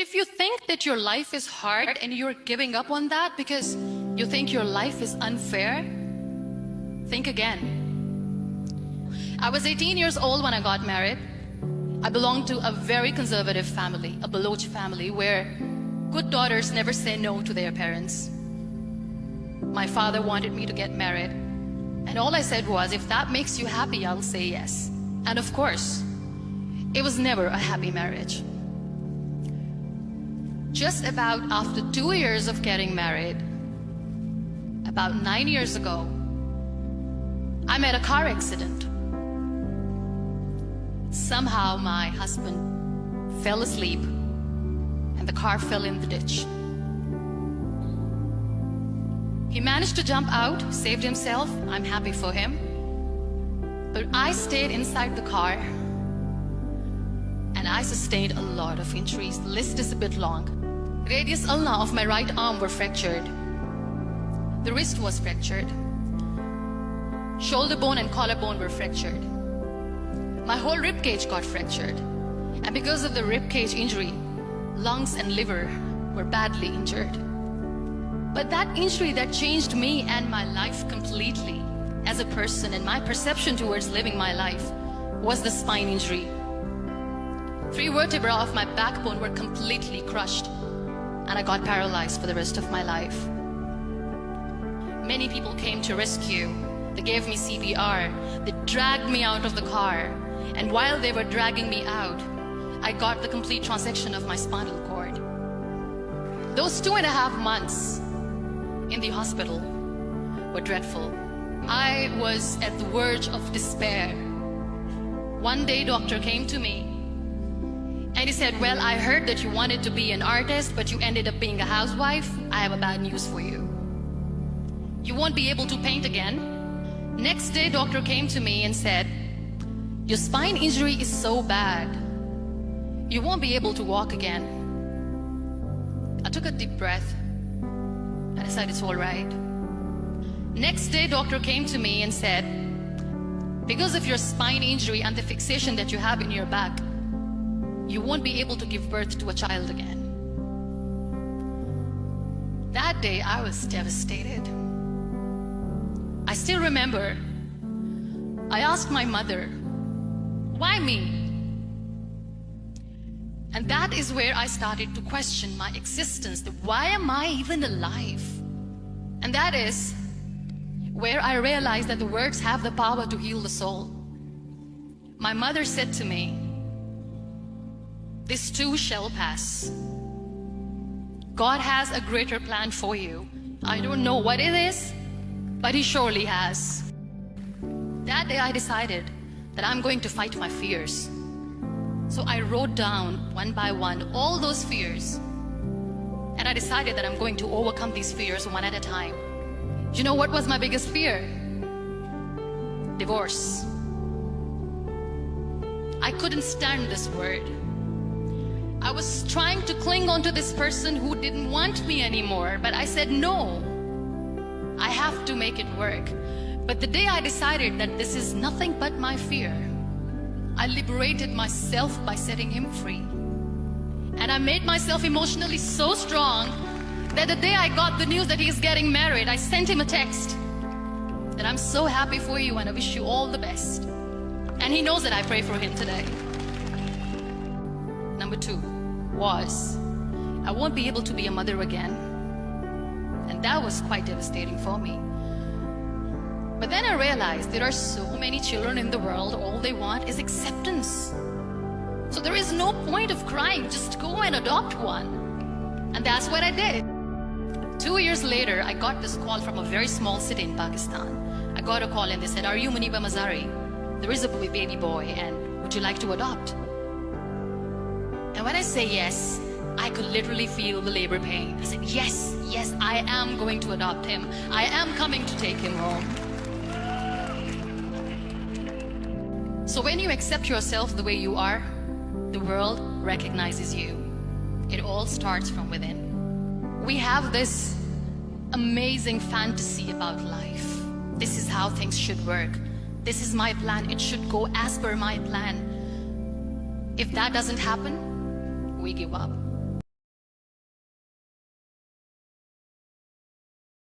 If you think that your life is hard and you're giving up on that because you think your life is unfair, think again. I was 18 years old when I got married. I belonged to a very conservative family, a Baloch family, where good daughters never say no to their parents. My father wanted me to get married, and all I said was, if that makes you happy, I'll say yes. And of course, it was never a happy marriage. Just about after 2 years of getting married, about 9 years ago, I met a car accident. Somehow my husband fell asleep and the car fell in the ditch. He managed to jump out, saved himself. I'm happy for him. But I stayed inside the car and I sustained a lot of injuries. The list is a bit long. Radius ulna of my right arm were fractured. The wrist was fractured. Shoulder bone and collarbone were fractured. My whole rib cage got fractured. And because of the rib cage injury, lungs and liver were badly injured. But that injury that changed me and my life completely as a person and my perception towards living my life was the spine injury. 3 vertebrae of my backbone were completely crushed, and I got paralyzed for the rest of my life. Many people came to rescue. They gave me CPR. They dragged me out of the car. And while they were dragging me out, I got the complete transection of my spinal cord. Those 2.5 months in the hospital were dreadful. I was at the verge of despair. One day, doctor came to me and he said, well, I heard that you wanted to be an artist, but you ended up being a housewife. I have a bad news for you. You won't be able to paint again. Next day, doctor came to me and said, your spine injury is so bad, you won't be able to walk again. I took a deep breath. I decided it's all right. Next day, doctor came to me and said, because of your spine injury and the fixation that you have in your back, you won't be able to give birth to a child again. That day, I was devastated. I still remember, I asked my mother, why me? And that is where I started to question my existence. Why am I even alive? And that is where I realized that the words have the power to heal the soul. My mother said to me, this too shall pass. God has a greater plan for you. I don't know what it is, but He surely has. That day I decided that I'm going to fight my fears. So I wrote down one by one all those fears. And I decided that I'm going to overcome these fears one at a time. You know what was my biggest fear? Divorce. I couldn't stand this word. I was trying to cling on to this person who didn't want me anymore, but I said no. I have to make it work. But the day I decided that this is nothing but my fear, I liberated myself by setting him free. And I made myself emotionally so strong that the day I got the news that he's getting married, I sent him a text that I'm so happy for you and I wish you all the best. And he knows that I pray for him today. Number 2 was, I won't be able to be a mother again. And that was quite devastating for me. But then I realized there are so many children in the world, all they want is acceptance. So there is no point of crying, just go and adopt one. And that's what I did. 2 years later, I got this call from a very small city in Pakistan. I got a call and they said, are you Muniba Mazari? There is a baby boy and would you like to adopt? And when I say yes, I could literally feel the labor pain. I said, yes, yes, I am going to adopt him. I am coming to take him home. So when you accept yourself the way you are, the world recognizes you. It all starts from within. We have this amazing fantasy about life. This is how things should work. This is my plan. It should go as per my plan. If that doesn't happen, we give up.